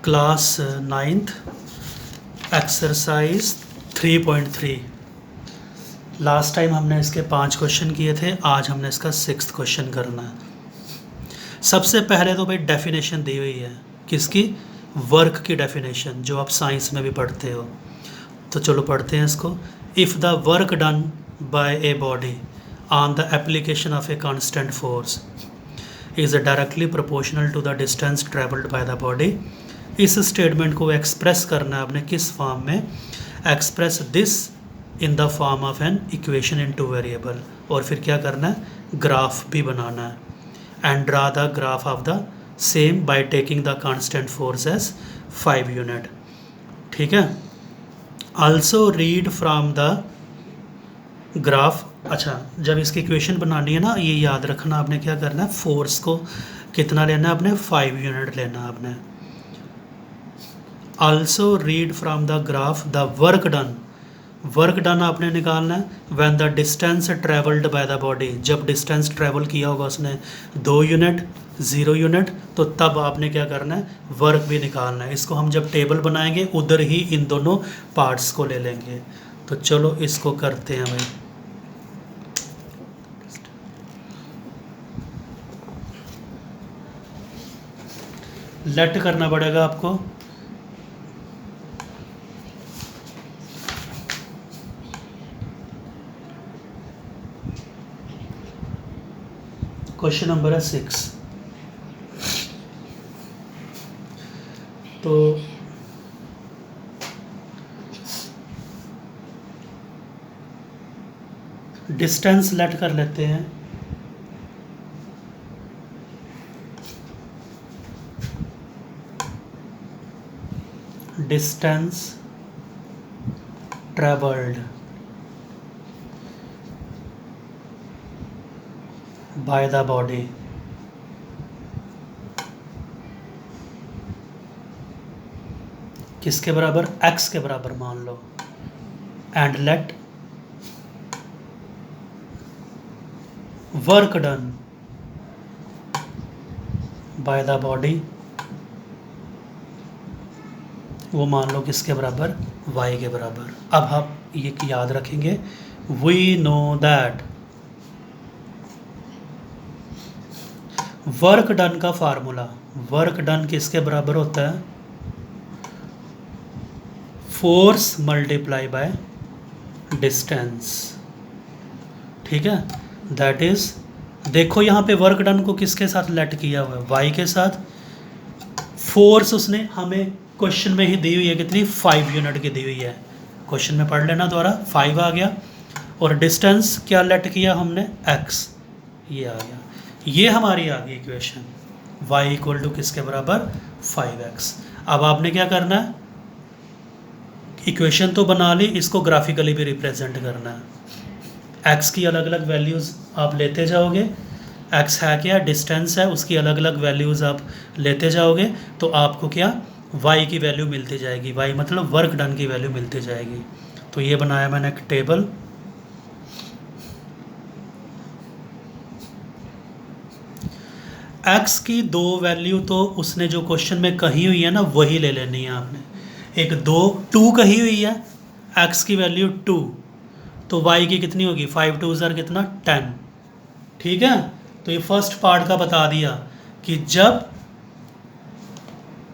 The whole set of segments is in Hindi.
Class 9th exercise 3.3। Last time हमने इसके 5 क्वेश्चन किए थे, आज हमने इसका 6th क्वेश्चन करना है। सबसे पहले तो भाई डेफिनेशन दी हुई है, किसकी? वर्क की डेफिनेशन, जो आप साइंस में भी पढ़ते हो। तो चलो पढ़ते हैं इसको। If the work done by a body on the application of a constant force is directly proportional to the distance travelled by the body. इस स्टेटमेंट को एक्सप्रेस करना है आपने किस फॉर्म में? Express this in the form of an equation in two variable. और फिर क्या करना है? ग्राफ भी बनाना है। And draw the graph of the same by taking the constant force as 5 unit. ठीक है। Also read from the graph. अच्छा, जब इसकी इक्वेशन बनानी है ना, ये याद रखना आपने क्या करना है, फोर्स को कितना लेना है आपने? 5 यूनिट लेना है आपने। Also read from the graph the work done. Work done आपने निकालना है when the distance travelled by the body. जब डिस्टेंस ट्रेवल किया होगा उसने 2 यूनिट, 0 यूनिट, तो तब आपने क्या करना है? वर्क भी निकालना है। इसको हम जब टेबल बनाएंगे उधर ही इन दोनों पार्ट्स को ले लेंगे। तो चलो इसको करते हैं भाई। लेट करना पड़ेगा आपको। क्वेश्चन नंबर है 6। तो डिस्टेंस लेट कर लेते हैं। Distance travelled by the body किसके बराबर? x के बराबर मान लो। And let work done by the body, वो मान लो किसके बराबर? y के बराबर। अब आप ये याद रखेंगे, we know that work done का फार्मूला, वर्क डन किसके बराबर होता है? Force multiply by distance. ठीक है। दैट इज, देखो यहाँ पे वर्क डन को किसके साथ लेट किया हुआ है? y के साथ। फोर्स उसने हमें क्वेश्चन में ही दी हुई है, कितनी? 5 यूनिट की दी हुई है। क्वेश्चन में पढ़ लेना द्वारा, 5 आ गया। और डिस्टेंस क्या लेट किया हमने? x, ये आ गया। ये हमारी आ गई इक्वेशन, y इक्वल टू किसके बराबर? 5x। अब आपने क्या करना है? इक्वेशन तो बना ली, इसको ग्राफिकली भी रिप्रेजेंट करना है। x की अलग अलग वैल्यूज़ आप लेते जाओगे। x है क्या? डिस्टेंस है, उसकी अलग अलग वैल्यूज़ आप लेते जाओगे तो आपको क्या? y की वैल्यू मिलती जाएगी। y मतलब वर्क डन की वैल्यू मिलती जाएगी। तो ये बनाया मैंने एक टेबल। x की 2 वैल्यू तो उसने जो क्वेश्चन में कही हुई है ना, वही ले लेनी है आपने। एक 2 कही हुई है, x की वैल्यू 2, तो y की कितनी होगी? 5 2 ज़र कितना? 10। ठीक है। तो ये फर्स्ट पार्ट का बता दिया कि जब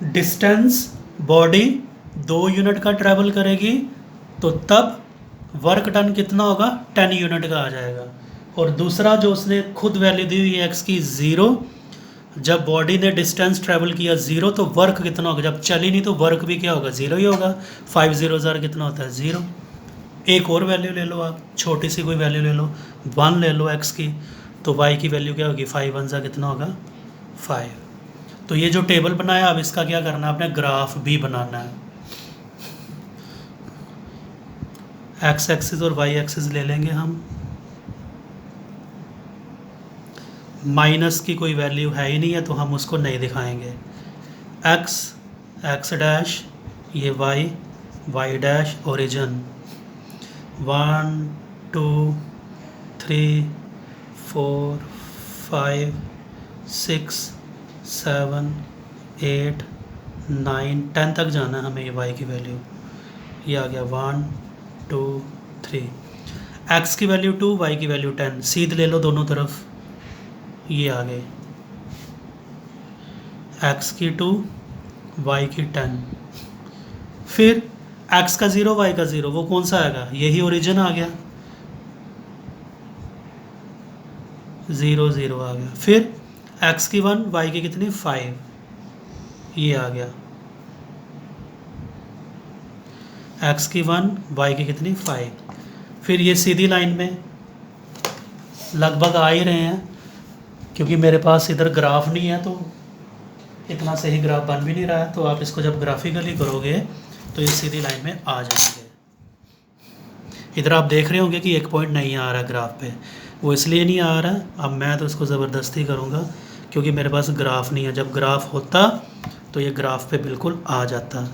डिस्टेंस बॉडी 2 यूनिट का ट्रैवल करेगी तो तब वर्क डन कितना होगा? 10 यूनिट का आ जाएगा। और दूसरा जो उसने खुद वैल्यू दी हुई है x की 0, जब बॉडी ने डिस्टेंस ट्रैवल किया 0 तो वर्क कितना होगा? जब चली नहीं तो वर्क भी क्या होगा? 0 ही होगा। 5 0 ज़र कितना होता है? 0। एक और वैल्यू ले लो आप, छोटी सी कोई वैल्यू ले लो, 1 ले लो x की, तो y की वैल्यू क्या होगी? 5 1 ज़र कितना होगा? 5। तो ये जो टेबल बनाया, अब इसका क्या करना है आपने? ग्राफ भी बनाना है। x एक्सिस और y एक्सिस ले लेंगे हम। माइनस की कोई वैल्यू है ही नहीं है तो हम उसको नहीं दिखाएंगे। x डैश, ये y डैश, ओरिजिन 1 2 3 4 5 6 7 8 9 10 तक जाना है हमें ये y की वैल्यू। ये आ गया 1 2 3। x की वैल्यू 2, y की वैल्यू 10, सीध ले लो दोनों तरफ, ये आ गए x की 2 y की 10। फिर x का 0 y का 0, वो कौन सा आएगा, यही ओरिजिन आ गया, 0 0 आ गया। फिर x की 1 y की कितनी 5, ये आ गया x की 1 y की कितनी 5। फिर ये सीधी लाइन में लगभग आ ही रहे हैं, क्योंकि मेरे पास इधर ग्राफ नहीं है तो इतना सही ग्राफ बन भी नहीं रहा है, तो आप इसको जब ग्राफिकली करोगे तो ये सीधी लाइन में आ जाएंगे। इधर आप देख रहे होंगे कि एक पॉइंट नहीं आ रहा ग्राफ पे, वो इसलिए नहीं आ रहा, अब मैं तो इसको ज़बरदस्ती करूँगा क्योंकि मेरे पास ग्राफ नहीं है। जब ग्राफ होता तो ये ग्राफ पे बिल्कुल आ जाता,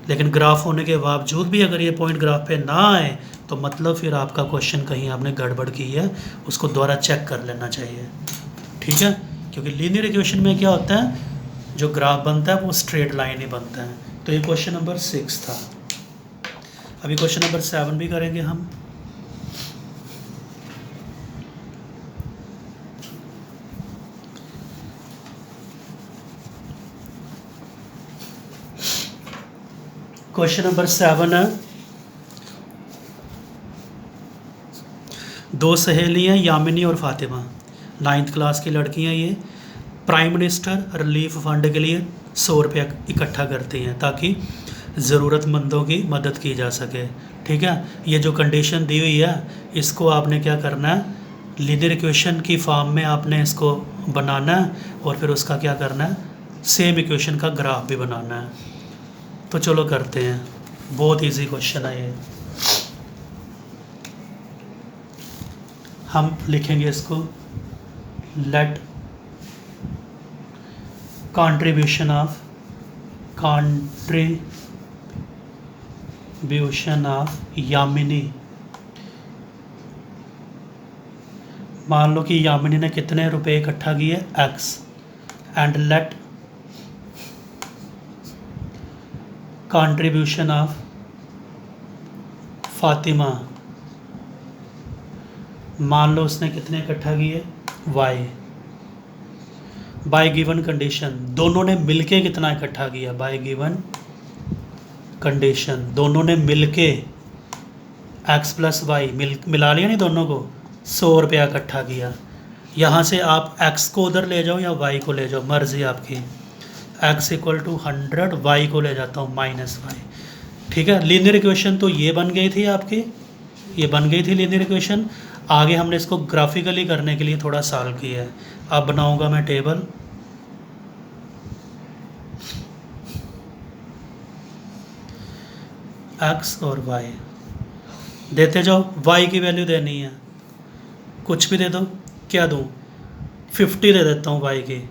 लेकिन ग्राफ होने के बावजूद भी अगर ये पॉइंट ग्राफ पे ना आए तो मतलब फिर आपका क्वेश्चन कहीं आपने गड़बड़ की है, उसको दोबारा चेक कर लेना चाहिए, ठीक है। क्योंकि लीनियर इक्वेशन में क्या होता है, जो ग्राफ बनता है वो स्ट्रेट लाइन ही बनता है। तो ये क्वेश्चन नंबर 6 था। अभी क्वेश्चन नंबर 7 भी करेंगे हम। क्वेश्चन नंबर 7 है, दो सहेलियाँ यामिनी और फातिमा 9th क्लास की लड़कियाँ, ये प्राइम मिनिस्टर रिलीफ फंड के लिए 100 रुपया इकट्ठा करती हैं ताकि ज़रूरतमंदों की मदद की जा सके, ठीक है। ये जो कंडीशन दी हुई है इसको आपने क्या करना है, लीनियर इक्वेशन की फॉर्म में आपने इसको बनाना है और फिर उसका क्या करना है, सेम इक्वेशन का ग्राफ भी बनाना है। तो चलो करते हैं, बहुत इजी क्वेश्चन है ये। हम लिखेंगे इसको, लेट कंट्रीब्यूशन ऑफ यामिनी, मान लो कि यामिनी ने कितने रुपए इकट्ठा किए x, and let contribution of Fatima, मान लो उसने कितने इकट्ठा किए y, बाय गिवन कंडीशन दोनों ने मिलके कितना इकट्ठा किया, बाय गिवन कंडीशन दोनों ने मिलके x प्लस वाई मिला लिया नहीं दोनों को, 100 रुपया इकट्ठा किया। यहाँ से आप x को उधर ले जाओ या y को ले जाओ, मर्जी आपकी। x इक्वल टू 100, y को ले जाता हूँ -y, ठीक है। लीनियर इक्वेशन तो ये बन गई थी आपकी, ये बन गई थी लीनियर इक्वेशन। आगे हमने इसको ग्राफिकली करने के लिए थोड़ा सॉल्व किया है। अब बनाऊंगा मैं टेबल, x और y देते जाओ, y की वैल्यू देनी है, कुछ भी दे दो, क्या दूँ, 50 दे देता हूँ y की।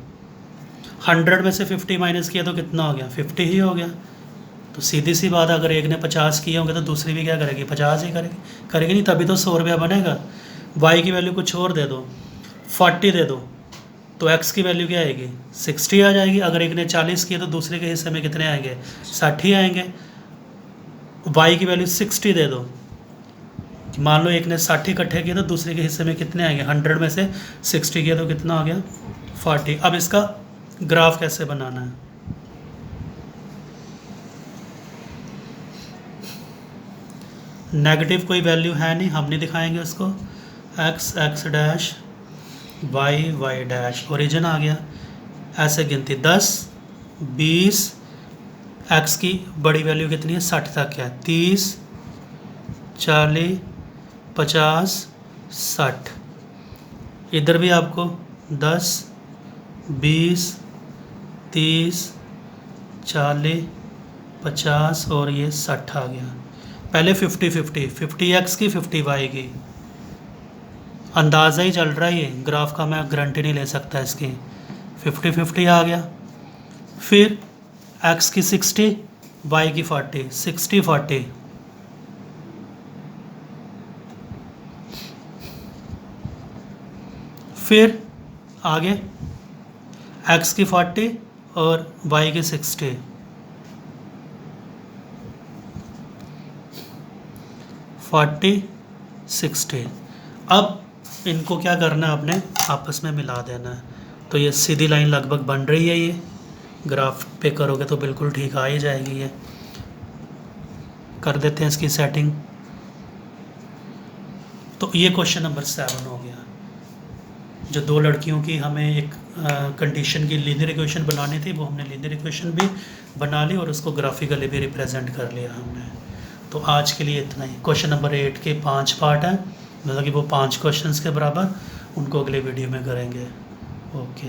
100 में से 50 माइनस किया तो कितना हो गया, 50 ही हो गया। तो सीधी सी बात, अगर एक ने 50 किए होंगे तो दूसरी भी क्या करेगी, 50 ही करेगी नहीं, तभी तो 100 रुपया बनेगा। y की वैल्यू कुछ और दे दो, 40 दे दो, तो x की वैल्यू क्या आएगी, 60 आ जाएगी। अगर एक ने 40 किए तो दूसरे के हिस्से में कितने आएंगे, 60 आएंगे। y की वैल्यू 60 दे दो, मान लो एक ने 60 इकट्ठे किए तो दूसरे के हिस्से में कितने आएंगे, 100 में से 60 किया तो कितना हो गया, 40। अब इसका ग्राफ कैसे बनाना है, नेगेटिव कोई वैल्यू है नहीं, हम नहीं दिखाएंगे उसको, x dash y dash, origin आ गया। ऐसे गिनती 10 20, x की बड़ी वैल्यू कितनी है, 60 तक है, 30 40 50 60। इधर भी आपको 10 20 30 40 50 और ये 60 आ गया। पहले 50 x की 50 y की, अंदाज़ा ही चल रहा है, ये ग्राफ का मैं गारंटी नहीं ले सकता इसकी। 50 आ गया। फिर x की 60 y की 40, 60 40, फिर आगे x की 40 और y की 60, 40 60। अब इनको क्या करना है, आपने आपस में मिला देना है। तो ये सीधी लाइन लगभग बन रही है, ये ग्राफ पे करोगे तो बिल्कुल ठीक आ ही जाएगी। ये कर देते हैं इसकी सेटिंग। तो ये क्वेश्चन नंबर 7 हो गया। जो दो लड़कियों की हमें एक कंडीशन की लीनियर इक्वेशन बनानी थी, वो हमने लीनियर इक्वेशन भी बना ली और उसको ग्राफिकली भी रिप्रेजेंट कर लिया हमने। तो आज के लिए इतना ही। क्वेश्चन नंबर 8 के 5 पार्ट हैं, मतलब कि वो 5 क्वेश्चंस के बराबर, उनको अगले वीडियो में करेंगे। ओके।